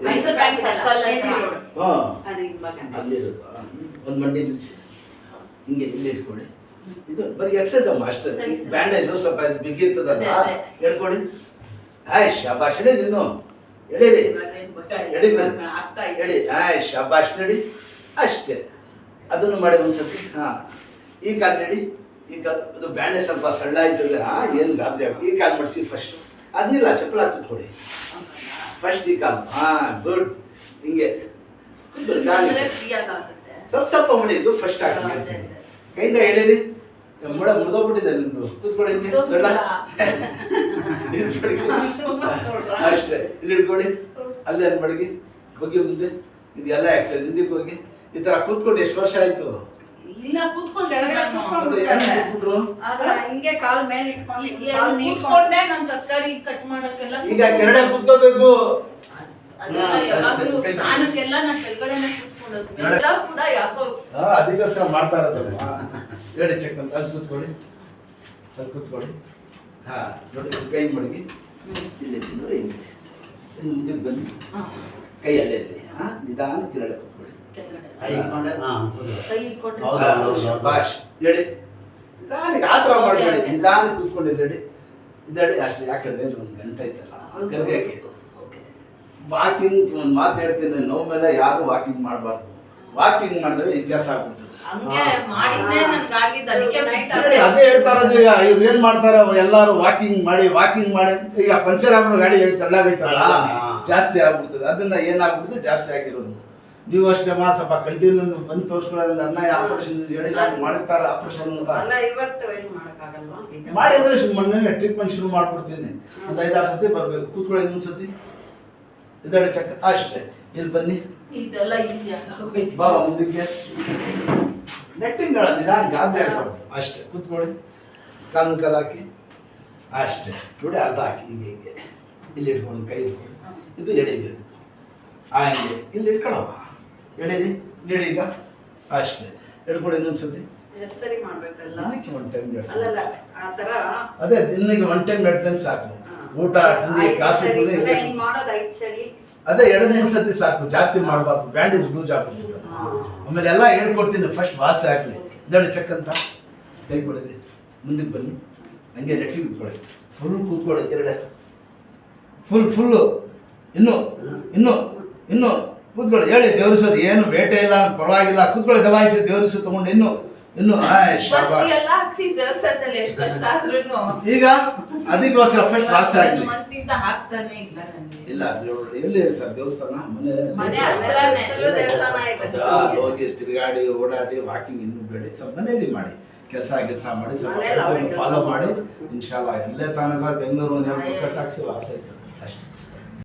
Mysuru bank circle ಅಲ್ಲಿರೋದು ಒಂದು ಮಂಡಿ ನಿಲ್ಲಿಸಿ ಹಿಂಗೆ ಇಲ್ಲಿ ಇಟ್ಕೊಳ್ಳಿ. ಇದು ಬರೀ ಎಕ್ಸಸೈಸ್ ಅಮ್ಮ ಅಷ್ಟೇ. ಬ್ಯಾಂಡೇಜ್ ಸ್ವಲ್ಪ ಬಿಸಿ ಇರ್ತದಲ್ಲ ಹೇಳ್ಕೊಡಿ. ಹಾಯ್ ಶಾಬಾಷ್ ಹೇಳಿ ನೀನು ಎಳೀರಿ ಎಡಿ ಎಡಿ ಹಾಯ್ ಶಾಬಾಷ್ ನಡಿ ಅಷ್ಟೇ. ಅದನ್ನು ಮಾಡಿ ಒಂದ್ಸತಿ. ಹಾಂ ಈ ಕಾಲು ನಡಿ. ಈ ಕಾಲು ಅದು ಬ್ಯಾಂಡೇಜ್ ಸ್ವಲ್ಪ ಸಣ್ಣ ಆಯ್ತದೆ. ಏನು ಗಾಬರಿ ಆಗಿ ಈ ಕಾಲು ಮಾಡಿಸಿ ಫಸ್ಟ್. ಅದನ್ನಿಲ್ಲ ಚಪ್ಪಲ ಹಾಕಿ ಕೊಡಿ ಫಸ್ಟ್ ಈ ಕಾಲು. ಹಾಂ ಗುಡ್. ಹಿಂಗೆ ಸ್ವಲ್ಪ ಸ್ವಲ್ಪ ಮಾಡಿ. ಇದು ಫಸ್ಟ್ ಹಾಕಿ ಕೈಯಿಂದ ಎಳೀರಿ. ಮೊಳ ಮುರಿದೋಗ್ಬಿಟ್ಟಿದೆ ನಿಮ್ದು. ಕೂತ್ಕೊಳ್ಳಿ ಹಿಂಗೆ ಸೊಳ್ಳ ಅಷ್ಟೇ. ಇಲ್ಲಿ ಹಿಡ್ಕೊಳ್ಳಿ. ಅಲ್ಲೇ ಮಡಗಿ ಹೋಗಿ ಮುಂದೆ. ಇದು ಎಲ್ಲ ಎಕ್ಸೈಸ್. ಹಿಂದಕ್ಕೆ ಹೋಗಿ ಈ ಥರ ಕೂತ್ಕೊಂಡು ಎಷ್ಟು ವರ್ಷ ಆಯ್ತು? ಇಲ್ಲ ಕೂತ್ಕೊಂಡು ಹಿಂಗೆ ಕಾಲ್ ಮೇಲೆ ಇಟ್ಕೊಂಡೆ ನಾನು ತರಕಾರಿ ಕಟ್ ಮಾಡಕ್ಕೆಲ್ಲ ಈಗ ಕೆರಡೆ ಕೂತ್ಕೋಬೇಕು. ನಾನು ಕೆಳಗಡೆನೆ ಕೂತ್ಕೊಳ್ಳೋದು ಕೂಡ ಯಾಕೋ ಅದಕ್ಕೋಸ್ಕರ ಮಾಡ್ತಾ ಇರೋದು. ಹೇಳಿ ಚೆಕ್ ಅಂತ ಅಲ್ಲಿ ಕೂತ್ಕೊಳ್ಳಿ. ಅಲ್ಲಿ ಕೂತ್ಕೊಳ್ಳಿ. ಹಾಂ ನೋಡಿ ಕೈ ಮಡಗಿ ಇಲ್ಲಿ ನೋಡಿ ಹಿಂಗೆ ಮುಂದಕ್ಕೆ ಬನ್ನಿ. ಕೈ ಅಲ್ಲೇ ಇರಲಿ. ಹಾಂ ನಿಧಾನ ಕೆಳಗಡೆ ಕೂತ್ಕೊಳ್ಳಿ. ಭಾಷ್ ಹೇಳಿ. ನಿಧಾನಿಗೆ ಆ ಥರ ಮಾಡಬೇಡಿ. ನಿಧಾನ ಕೂತ್ಕೊಂಡಿದ್ದೇಳಿ. ಇದ್ದಾಡಿ ಅಷ್ಟೇ. ಯಾಕಂದ್ರೆ ಒಂದು ಗಂಟೆ ಐತಲ್ಲ ಕರ್ಗಕ್ಕೆ. ವಾಕಿಂಗ್ ಒಂದು ಮಾತು ಹೇಳ್ತೀನಿ, ನೋವು ಮೇಲೆ ಯಾರು ವಾಕಿಂಗ್ ಮಾಡಬಾರ್ದು. ವಾಕಿಂಗ್ ಮಾಡಿದ್ರೆ ಇತಿಹಾಸ ಆಗ್ಬಿಡ್ತದೆ. ಅದೇ ಹೇಳ್ತಾರ. ಈಗ ಇವ್ರು ಏನ್ ಮಾಡ್ತಾರ ಎಲ್ಲಾರು ವಾಕಿಂಗ್ ಮಾಡಿ ಈಗ ಪಂಚರ್ ಆಗೋ ಗಾಡಿ ತಳ್ಳಾಗೈತಲ್ಲ ಜಾಸ್ತಿ ಆಗ್ಬಿಡ್ತದೆ. ಅದನ್ನ ಏನಾಗ್ಬಿಡ್ತದೆ ಜಾಸ್ತಿ ಆಗಿರೋದು. ನೀವು ಅಷ್ಟೇ ಸ್ವಲ್ಪ ಕಂಟಿನ್ಯೂ ಬಂದು ತೋರಿಸ್ಕೊಳ್ಳೋದ್ರಿಂದ ಅನ್ನ ಆಪರೇಷನ್ ಹೇಳಿಲ್ಲ ಮಾಡಿರ್ತಾರೆ. ಆಪರೇಷನ್ ಮಾಡಿ ಅಂದ್ರೆ ಮೊನ್ನೆ ಟ್ರೀಟ್ಮೆಂಟ್ ಶುರು ಮಾಡ್ಬಿಡ್ತೀನಿ. ಒಂದು 5-6 ಸತಿ ಬರ್ಬೇಕು. ಕೂತ್ಕೊಳ್ಳಿ. ಇನ್ನೊಂದು ಸತಿ ಇದಾಡಿ ಚಕ್ಕ ಅಷ್ಟೇ. ಇಲ್ಲಿ ಬನ್ನಿ. ಇದೆಲ್ಲ ಬಾಬಾ ಮುಂದಕ್ಕೆ ನೆಟ್ಟಿಂಗ್ ನಿಧಾನ ಗಾಬರಿ ಹಾಕ್ಬಾರ್ದು. ಅಷ್ಟೇ. ಕೂತ್ಕೊಳ್ಳಿ. ಕಾಲು ಹಾಕಿ ಅಷ್ಟೇ. ನೋಡಿ ಅರ್ಧ ಹಾಕಿ ಹಿಂಗೆ ಹಿಂಗೆ ಇಲ್ಲಿ ಇಟ್ಕೊಂಡು ಕೈ ಇಟ್ಕೊಂಡು ಇದು ಎಡೀಬೇಕು. ಹಿಂಗೆ ಇಲ್ಲಿ ಇಟ್ಕೊಳವ ಎಳೀರಿ. ನೀಡಿ ಈಗ ಅಷ್ಟೇ ಹಿಡ್ಕೊಂಡು ಇನ್ನೊಂದು ಸತಿ ಸರಿ ಮಾಡ್ಬೇಕಲ್ಲ. ದಿನಕ್ಕೆ 1 ಟೈಮ್ ಅದೇ ದಿನಕ್ಕೆ 1 ಟೈಮ್ 2 ಟೈಮ್ ಸಾಕು. ಊಟ ತಿಂಡಿ ಕಾಫಿ ಅದೇ 2-3 ಸತಿ ಸಾಕು. ಜಾಸ್ತಿ ಮಾಡಬಾರ್ದು. ಬ್ಯಾಂಡೇಜ್ ಲೂಸ್ ಆಗ್ಬಿಡ್ತದೆ. ಆಮೇಲೆ ಎಲ್ಲ ಹೇಳ್ಕೊಡ್ತೀನಿ. ಫಸ್ಟ್ ವಾಸಿ ಆಗಲಿ. ಇದೊಳ್ಳೆ ಚೆಕ್ ಅಂತ ಕೈ ಕೊಡಿದ್ರಿ. ಮುಂದಕ್ಕೆ ಬನ್ನಿ. ಹಂಗೆ ನೆಟ್ಟಿಗೆ ಕೂತ್ಕೊಳ್ಳಿ. ಫುಲ್ ಕೂತ್ಕೊಳ್ಳಿ. ಕೆರಡೆ ಫುಲ್ಲು ಇನ್ನು ಕೂತ್ಕೊಳ್ಳಿ. ಹೇಳಿ ದೇವರಿಸೋದು ಏನು ಬೇಟೆ ಇಲ್ಲ, ಪರವಾಗಿಲ್ಲ. ಕೂತ್ಕೊಳ್ಳಿ. ದಬಾಯಿಸಿ ದೇವರಿಸು ತಗೊಂಡು ಇನ್ನು ಈಗ ಅದಕ್ಕೋಸ್ಕರ ಫಸ್ಟ್ ವಾಸಿ ಆಗಲಿ. ಇಲ್ಲ ಎಲ್ಲಿ ಸರ್ ದೇವಸ್ಥಾನ ಹೋಗಿ ತಿರುಗಾಡಿ ಓಡಾಡಿ ವಾಕಿಂಗ್ ಇನ್ನೂ ಬೇಡಿ. ಸ್ವಲ್ಪ ಮನೇಲಿ ಮಾಡಿ. ಕೆಲಸ ಮಾಡಿ ಸ್ವಲ್ಪ ಫಾಲೋ ಮಾಡಿ. ಇನ್ಶಾಲ್ಲ ಎಲ್ಲೇ ತಾನೇ ಸರ್ ಬೆಂಗಳೂರು ಕಟ್ಟಾಕ್ಸಿ ವಾಸ ಆಯ್ತದೆ ಅಷ್ಟೇ.